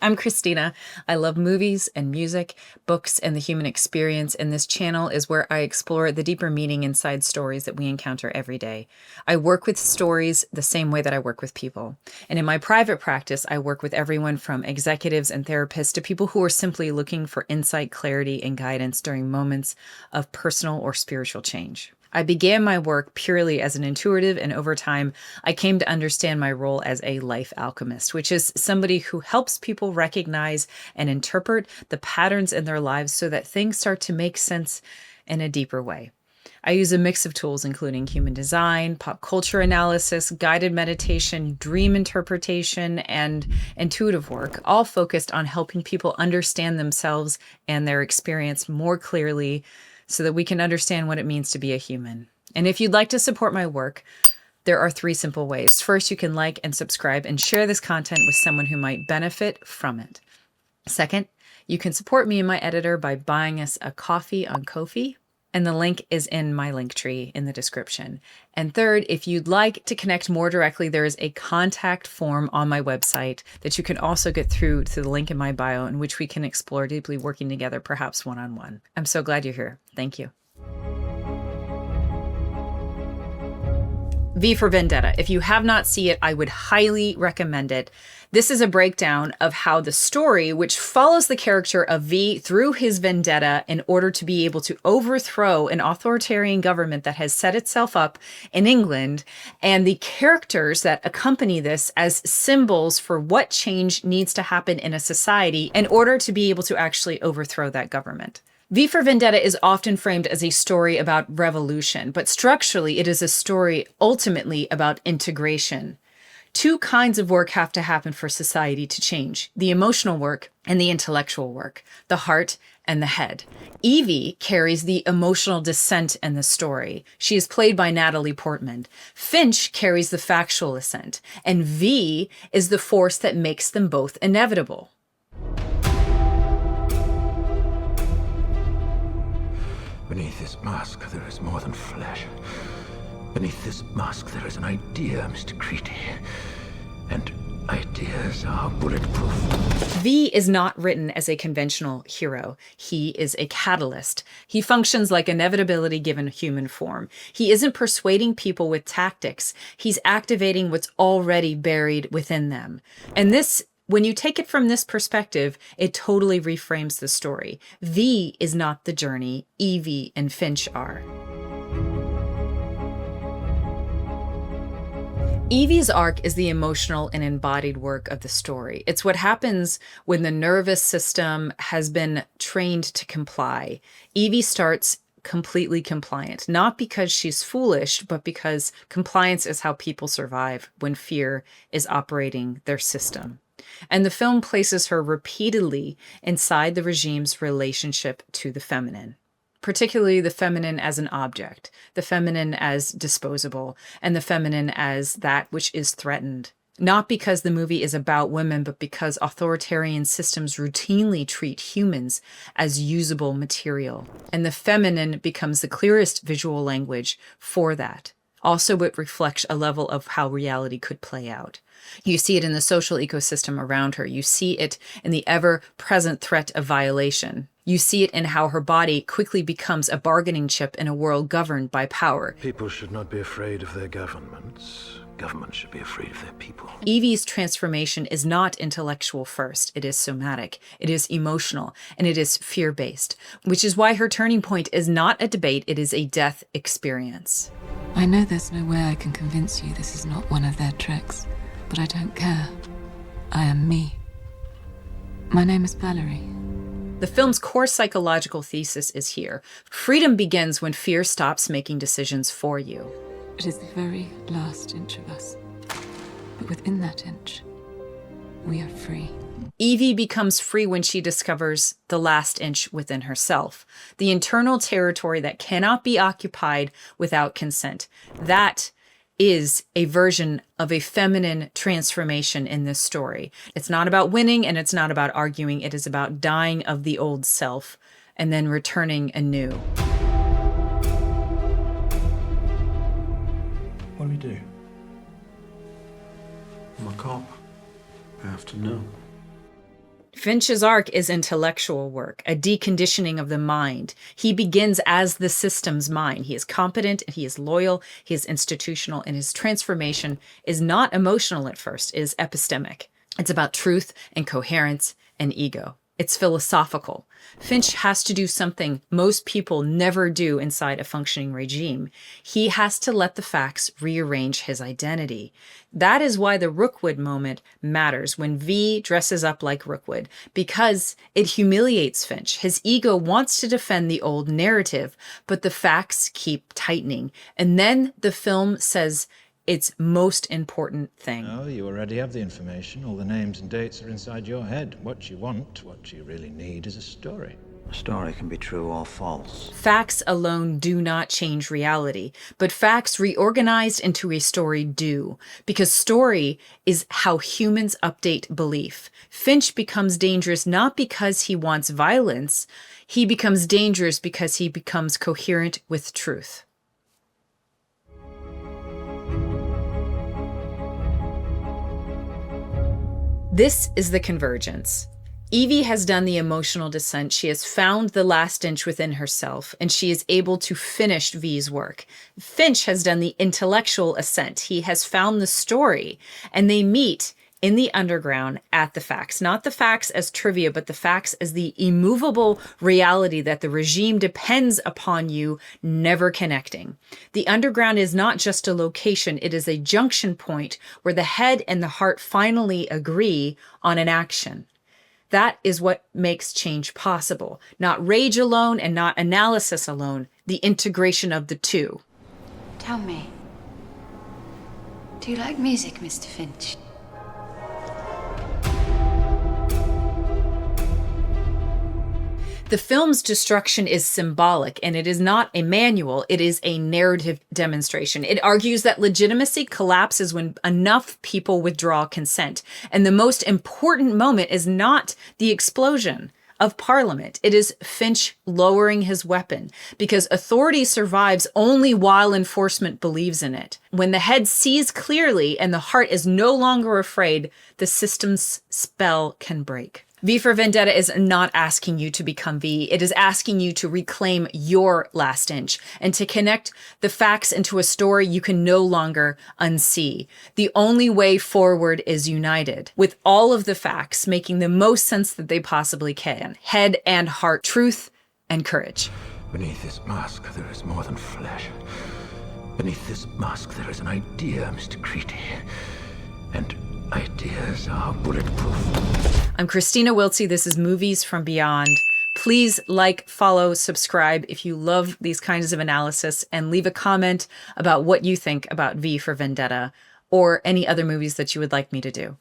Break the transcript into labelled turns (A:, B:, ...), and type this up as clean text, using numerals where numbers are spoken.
A: I'm Christina. I love movies and music, books, and the human experience, and this channel is where I explore the deeper meaning inside stories that we encounter every day. I work with stories the same way that I work with people. And in my private practice, I work with everyone from executives and therapists to people who are simply looking for insight, clarity, and guidance during moments of personal or spiritual change. I began my work purely as an intuitive, and over time, I came to understand my role as a life alchemist, which is somebody who helps people recognize and interpret the patterns in their lives so that things start to make sense in a deeper way. I use a mix of tools, including human design, pop culture analysis, guided meditation, dream interpretation, and intuitive work, all focused on helping people understand themselves and their experience more clearly so that we can understand what it means to be a human. And if you'd like to support my work, there are 3 simple ways. First, you can like and subscribe and share this content with someone who might benefit from it. Second, you can support me and my editor by buying us a coffee on Ko-fi, and the link is in my link tree in the description. And third, if you'd like to connect more directly, there is a contact form on my website that you can also get through to the link in my bio, in which we can explore deeply working together, perhaps one-on-one. I'm so glad you're here. Thank you. V for Vendetta. If you have not seen it, I would highly recommend it. This is a breakdown of how the story, which follows the character of V through his vendetta in order to be able to overthrow an authoritarian government that has set itself up in England, and the characters that accompany this as symbols for what change needs to happen in a society in order to be able to actually overthrow that government. V for Vendetta is often framed as a story about revolution, but structurally it is a story ultimately about integration. 2 kinds of work have to happen for society to change: the emotional work and the intellectual work, the heart and the head. Evey carries the emotional descent in the story. She is played by Natalie Portman. Finch carries the factual ascent, and V is the force that makes them both inevitable.
B: Beneath this mask, there is more than flesh. Beneath this mask, there is an idea, Mr. Creedy. And ideas are bulletproof.
A: V is not written as a conventional hero. He is a catalyst. He functions like inevitability given human form. He isn't persuading people with tactics. He's activating what's already buried within them. And this, when you take it from this perspective, it totally reframes the story. V is not the journey. Evey and Finch are. Evey's arc is the emotional and embodied work of the story. It's what happens when the nervous system has been trained to comply. Evey starts completely compliant, not because she's foolish, but because compliance is how people survive when fear is operating their system. And the film places her repeatedly inside the regime's relationship to the feminine, particularly the feminine as an object, the feminine as disposable, and the feminine as that which is threatened. Not because the movie is about women, but because authoritarian systems routinely treat humans as usable material. And the feminine becomes the clearest visual language for that. Also, it reflects a level of how reality could play out. You see it in the social ecosystem around her. You see it in the ever-present threat of violation. You see it in how her body quickly becomes a bargaining chip in a world governed by power.
B: People should not be afraid of their governments. Governments should be afraid of their people.
A: Evey's transformation is not intellectual first. It is somatic, it is emotional, and it is fear-based, which is why her turning point is not a debate, it is a death experience.
C: I know there's no way I can convince you this is not one of their tricks, but I don't care. I am me. My name is Valerie.
A: The film's core psychological thesis is here. Freedom begins when fear stops making decisions for you.
C: It is the very last inch of us. But within that inch, we are free.
A: Evey becomes free when she discovers the last inch within herself, the internal territory that cannot be occupied without consent. That is a version of a feminine transformation in this story. It's not about winning and it's not about arguing. It is about dying of the old self and then returning anew.
D: What do we do? I'm a cop. I have to know.
A: Finch's arc is intellectual work, a deconditioning of the mind. He begins as the system's mind. He is competent, he is loyal, he is institutional, and his transformation is not emotional at first, it is epistemic. It's about truth and coherence and ego. It's philosophical. Finch has to do something most people never do inside a functioning regime. He has to let the facts rearrange his identity. That is why the Rookwood moment matters when V dresses up like Rookwood, because it humiliates Finch. His ego wants to defend the old narrative, but the facts keep tightening. And then the film says its most important thing.
D: Oh, you already have the information. All the names and dates are inside your head. What you want, what you really need, is a story.
E: A story can be true or false.
A: Facts alone do not change reality, but facts reorganized into a story do, because story is how humans update belief. Finch becomes dangerous not because he wants violence, he becomes dangerous because he becomes coherent with truth. This is the convergence. Evey has done the emotional descent. She has found the last inch within herself, and she is able to finish V's work. Finch has done the intellectual ascent. He has found the story, and they meet in the underground at the facts. Not the facts as trivia, but the facts as the immovable reality that the regime depends upon you never connecting. The underground is not just a location, it is a junction point where the head and the heart finally agree on an action. That is what makes change possible. Not rage alone and not analysis alone, the integration of the two.
F: Tell me, do you like music, Mr. Finch?
A: The film's destruction is symbolic, and it is not a manual, it is a narrative demonstration. It argues that legitimacy collapses when enough people withdraw consent. And the most important moment is not the explosion of Parliament. It is Finch lowering his weapon, because authority survives only while enforcement believes in it. When the head sees clearly and the heart is no longer afraid, the system's spell can break. V for Vendetta is not asking you to become V. It is asking you to reclaim your last inch and to connect the facts into a story you can no longer unsee. The only way forward is united, with all of the facts making the most sense that they possibly can. Head and heart, truth and courage.
B: Beneath this mask, there is more than flesh. Beneath this mask, there is an idea, Mr. Creedy. And ideas are bulletproof.
A: I'm Christina Wiltsey. This is Movies from Beyond. Please like, follow, subscribe if you love these kinds of analysis, and leave a comment about what you think about V for Vendetta or any other movies that you would like me to do.